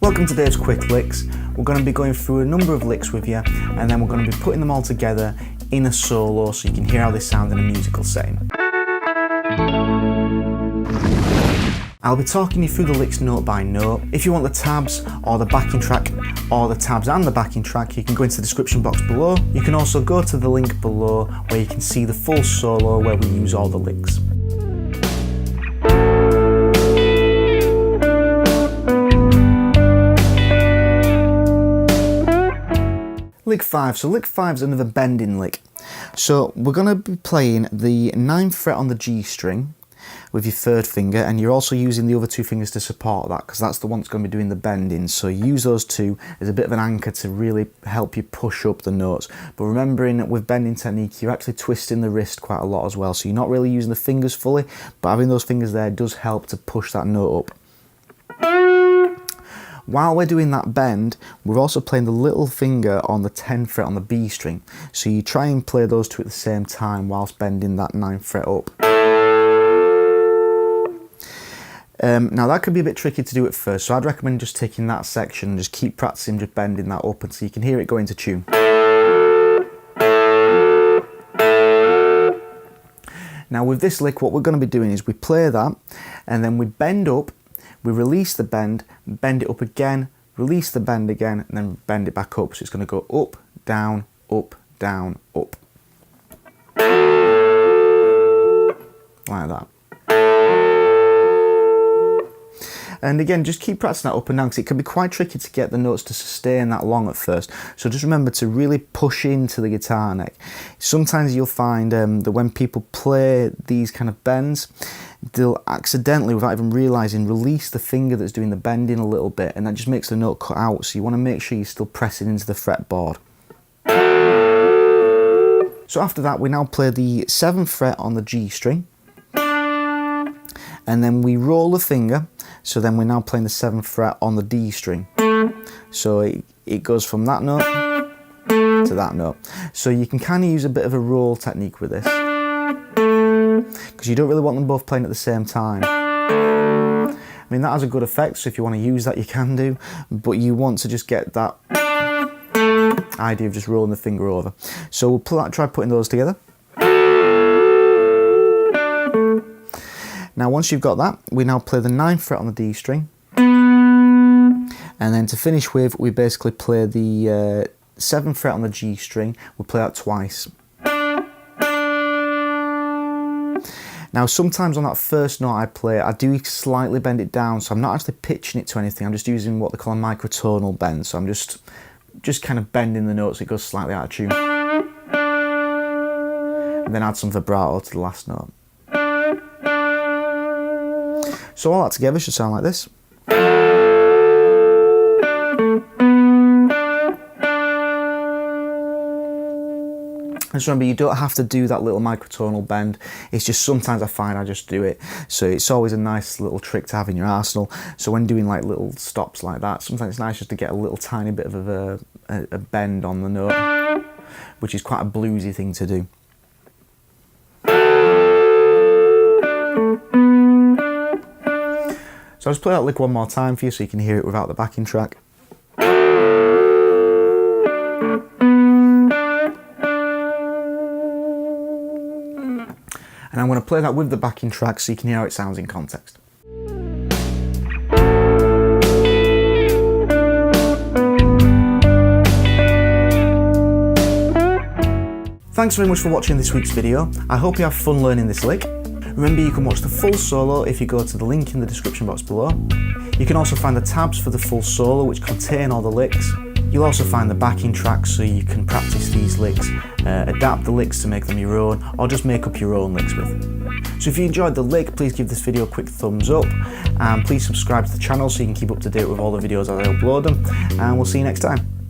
Welcome to Dave's Quick Licks. We're going to be going through a number of licks with you, and then we're going to be putting them all together in a solo so you can hear how they sound in a musical setting. I'll be talking you through the licks note by note. If you want the tabs or the backing track, or the tabs and the backing track, you can go into the description box below. You can also go to the link below where you can see the full solo where we use all the licks. Lick 5. So lick 5 is another bending lick. So we're going to be playing the 9th fret on the G string with your 3rd finger, and you're also using the other 2 fingers to support that because that's the one that's going to be doing the bending. So use those 2 as a bit of an anchor to really help you push up the notes. But remembering that with bending technique, you're actually twisting the wrist quite a lot as well. So you're not really using the fingers fully, but having those fingers there does help to push that note up. While we're doing that bend, we're also playing the little finger on the 10th fret on the B string. So you try and play those 2 at the same time whilst bending that 9th fret up. Now that could be a bit tricky to do at first, so I'd recommend just taking that section and just keep practicing just bending that up until you can hear it go into tune. Now with this lick, what we're going to be doing is we play that and then we bend up, we release the bend it up again, release the bend again, and then bend it back up. So it's going to go up, down, up, down, up. Like that. And again, just keep practicing that up and down because it can be quite tricky to get the notes to sustain that long at first. So just remember to really push into the guitar neck. Sometimes you'll find that when people play these kind of bends, they'll accidentally, without even realising, release the finger that's doing the bending a little bit, and that just makes the note cut out. So you want to make sure you're still pressing into the fretboard. So after that, we now play the 7th fret on the G string. And then we roll the finger, so then we're now playing the 7th fret on the D string. So it goes from that note to that note. So you can kind of use a bit of a roll technique with this, because you don't really want them both playing at the same time. I mean, that has a good effect, so if you want to use that you can do, but you want to just get that idea of just rolling the finger over. So we'll try putting those together. Now once you've got that, we now play the 9th fret on the D string, and then to finish with, we basically play the 7th fret on the G string. We'll play that twice. Now sometimes on that first note I play, I do slightly bend it down, so I'm not actually pitching it to anything, I'm just using what they call a microtonal bend, so I'm just kind of bending the notes so it goes slightly out of tune. And then add some vibrato to the last note. So all that together should sound like this. And just remember, you don't have to do that little microtonal bend. It's just sometimes I find I just do it. So it's always a nice little trick to have in your arsenal. So when doing like little stops like that, sometimes it's nice just to get a little tiny bit of a bend on the note, which is quite a bluesy thing to do. So I'll just play that lick one more time for you so you can hear it without the backing track. And I'm going to play that with the backing track so you can hear how it sounds in context. Thanks very much for watching this week's video. I hope you have fun learning this lick. Remember, you can watch the full solo if you go to the link in the description box below. You can also find the tabs for the full solo which contain all the licks. You'll also find the backing tracks so you can practice these licks, adapt the licks to make them your own, or just make up your own licks with. So if you enjoyed the lick, please give this video a quick thumbs up, and please subscribe to the channel so you can keep up to date with all the videos as I upload them, and we'll see you next time.